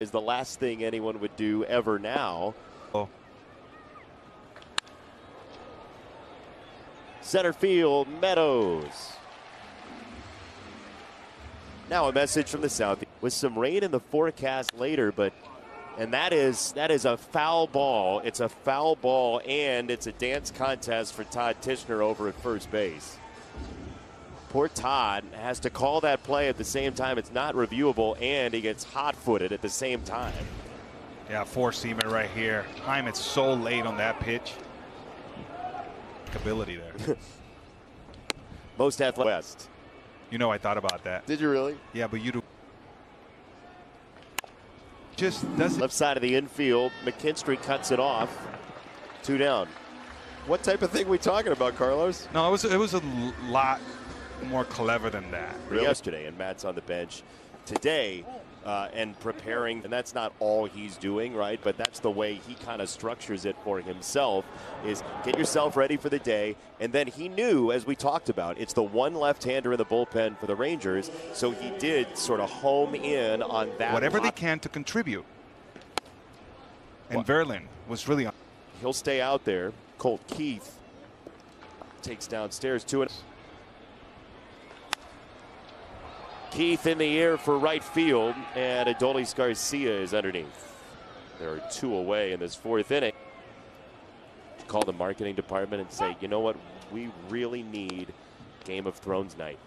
is the last thing anyone would do ever now. Oh. Center field, Meadows. Now a message from the south with some rain in the forecast later, and that is a foul ball. It's a foul ball, and it's a dance contest for Todd Tishner over at first base. Poor Todd has to call that play at the same time. It's not reviewable, and he gets hot-footed at the same time. Yeah, four-seamer right here. Time it's so late on that pitch. Ability there. Most athletic West. You know, I thought about that. Did you really? Yeah, but you do. Just doesn't. Left side of the infield, McKinstry cuts it off. 2 down. What type of thing are we talking about, Carlos? No, it was a lot more clever than that. Really? Yesterday, and Matt's on the bench today and preparing, and that's not all he's doing, right? But that's the way he kind of structures it for himself, is get yourself ready for the day. And then he knew, as we talked about, it's the one left-hander in the bullpen for the Rangers, so he did sort of home in on that. Whatever they can to contribute. And Verlin was really on. He'll stay out there. Colt Keith takes downstairs to it. Keith in the air for right field, and Adolis Garcia is underneath. There are 2 away in this 4th inning. Call the marketing department and say, you know what, we really need Game of Thrones night.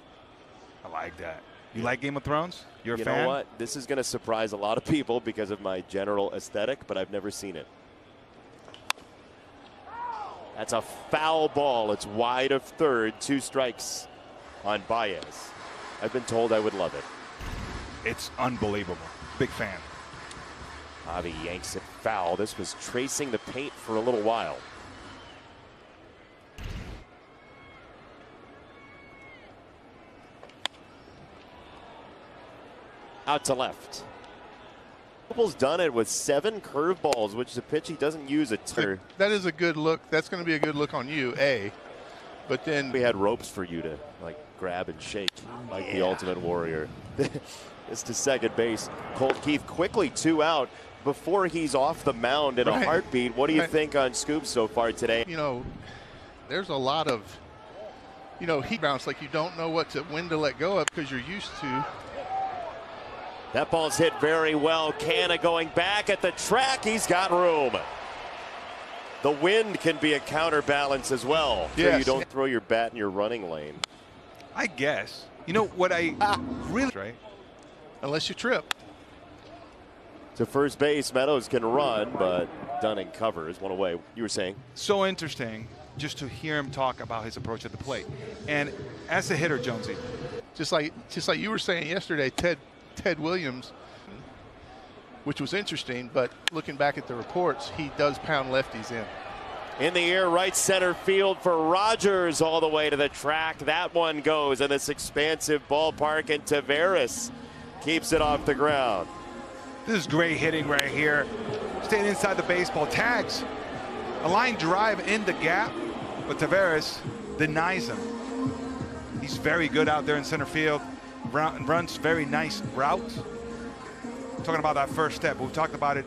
I like that. You like Game of Thrones? You're a fan? You know what? This is going to surprise a lot of people because of my general aesthetic, but I've never seen it. That's a foul ball. It's wide of third. 2 strikes on Baez. I've been told I would love it. It's unbelievable. Big fan. Avi yanks it foul. This was tracing the paint for a little while. Out to left. Noeble's done it with 7 curveballs, which is a pitch he doesn't use a ton. That is a good look. That's going to be a good look on you, A. But then we had ropes for you to grab and shake like the Ultimate Warrior. It's to second base. Colt Keith quickly 2 out before he's off the mound in a heartbeat. What do you think on Scoop so far today? You know, there's a lot of, heat bounce, like you don't know when to let go of because you're used to. That ball's hit very well. Canna going back at the track. He's got room. The wind can be a counterbalance as well. So you don't throw your bat in your running lane. I guess. You know what I really right? Unless you trip. To first base, Meadows can run, but Dunning covers 1 away. You were saying? So interesting just to hear him talk about his approach at the plate. And as a hitter, Jonesy. Just like you were saying yesterday, Ted Williams, which was interesting, but looking back at the reports, he does pound lefties in. In the air, right center field for Rogers all the way to the track. That one goes in this expansive ballpark, and Taveras keeps it off the ground. This is great hitting right here. Staying inside the baseball. Tags a line drive in the gap, but Taveras denies him. He's very good out there in center field. Runs very nice routes. Talking about that first step. We've talked about it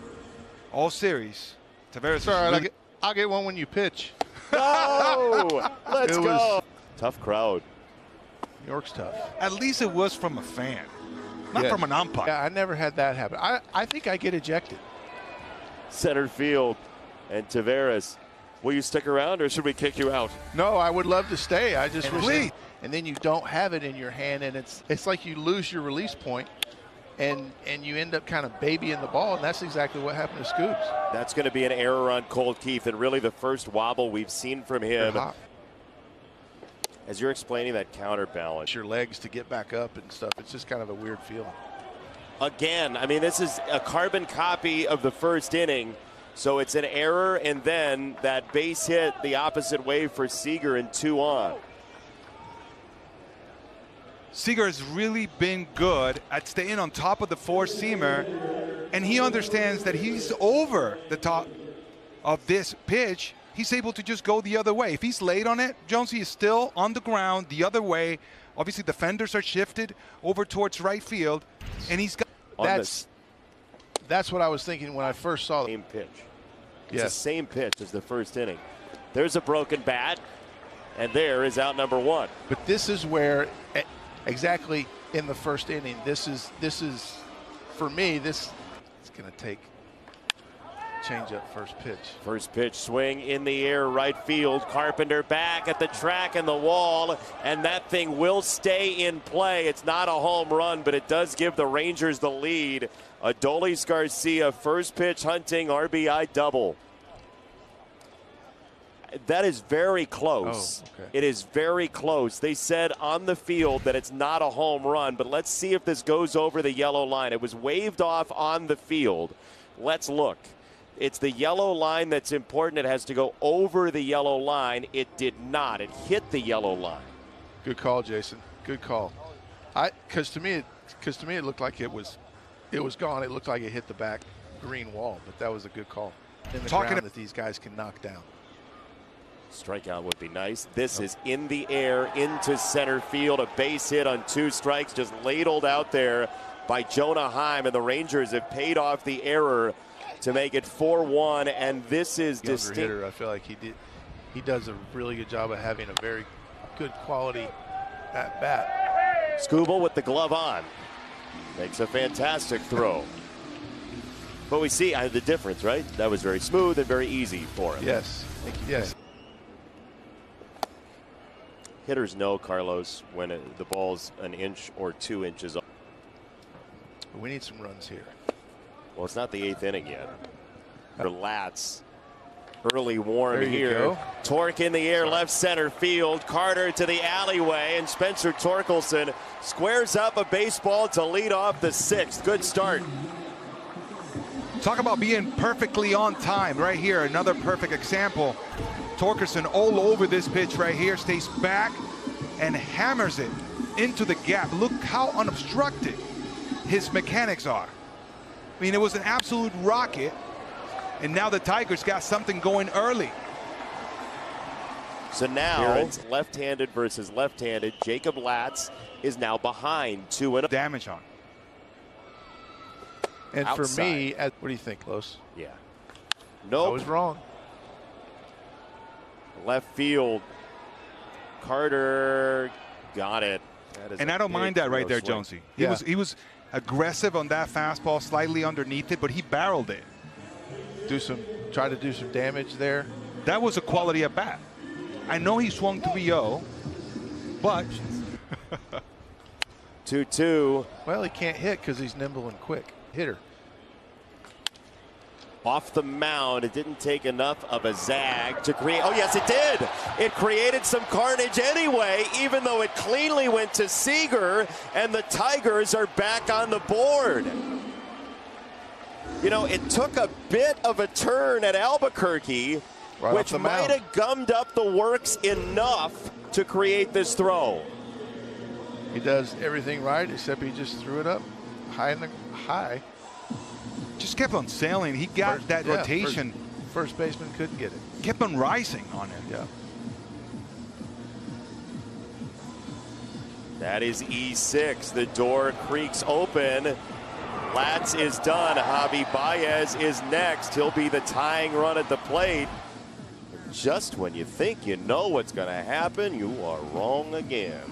all series. Taveras. Sorry, I'll get one when you pitch. No! Let's go. Tough crowd. New York's tough. At least it was from a fan, not from an umpire. Yeah, I never had that happen. I think I get ejected. Center field, and Taveras. Will you stick around, or should we kick you out? No, I would love to stay. I just wish. And then you don't have it in your hand, and it's like you lose your release point. And you end up kind of babying the ball, and that's exactly what happened to Scoops. That's going to be an error on Colt Keith, and really the first wobble we've seen from him. As you're explaining that counterbalance. Your legs to get back up and stuff. It's just kind of a weird feeling. Again, I mean, this is a carbon copy of the first inning, so it's an error, and then that base hit the opposite way for Seager and 2 on. Seager has really been good at staying on top of the four-seamer, and he understands that he's over the top of this pitch. He's able to just go the other way. If he's late on it, Jonesy is still on the ground the other way. Obviously, the fenders are shifted over towards right field, and he's got That's what I was thinking when I first saw Same pitch. It's yes. the same pitch as the first inning. There's a broken bat, and there is out number one. But this is where, exactly in the first inning, this is for me, it's going to take change up first pitch. First pitch swing in the air, right field. Carpenter back at the track and the wall, and that thing will stay in play. It's not a home run, but it does give the Rangers the lead. Adolis Garcia, first pitch hunting RBI double. That is very close. Oh, okay. It is very close. They said on the field that it's not a home run, but let's see if this goes over the yellow line. It was waved off on the field. Let's look. It's the yellow line that's important. It has to go over the yellow line. It did not. It hit the yellow line. Good call, Jason. Good call. Because to me, it looked like it was gone. It looked like it hit the back green wall, but that was a good call. In the ground that these guys can knock down. Strikeout would be nice. This is in the air into center field. A base hit on 2 strikes, just ladled out there by Jonah Heim, and the Rangers have paid off the error to make it 4-1. And this is distinct. Hitter, I feel like he does a really good job of having a very good quality at bat. Skubal with the glove on makes a fantastic throw. But we see the difference, right? That was very smooth and very easy for him. Yes. Yes. Hitters know, Carlos, when the ball's an inch or 2 inches off. We need some runs here. Well, it's not the 8th inning yet. For Latz, early warm here. Torque in the air, left center field. Carter to the alleyway, and Spencer Torkelson squares up a baseball to lead off the 6th. Good start. Talk about being perfectly on time right here. Another perfect example. Torkelson all over this pitch right here, stays back and hammers it into the gap. Look how unobstructed his mechanics are. I mean, it was an absolute rocket, and now the Tigers got something going early. So now it's left-handed versus left-handed. Jacob Latz is now behind 2-0. Damage on. And outside. For me, what do you think, Los? Yeah. Nope. I was wrong. Left field. Carter got it. And I don't mind that right there, Jonesy. He was aggressive on that fastball, slightly underneath it, but he barreled it. Try to do some damage there. That was a quality at bat. I know he swung 3-0, but 2-2. Well, he can't hit because he's nimble and quick hitter. Off the mound, it didn't take enough of a zag to create. Oh, yes, it did. It created some carnage anyway, even though it cleanly went to Seager, and the Tigers are back on the board. You know, it took a bit of a turn at Albuquerque, which might have gummed up the works enough to create this throw. He does everything right, except he just threw it up high. Just kept on sailing. He got that rotation. First baseman couldn't get it. Kept on rising on it. Yeah. That is E6. The door creaks open. Latz is done. Javi Baez is next. He'll be the tying run at the plate. Just when you think you know what's going to happen, you are wrong again.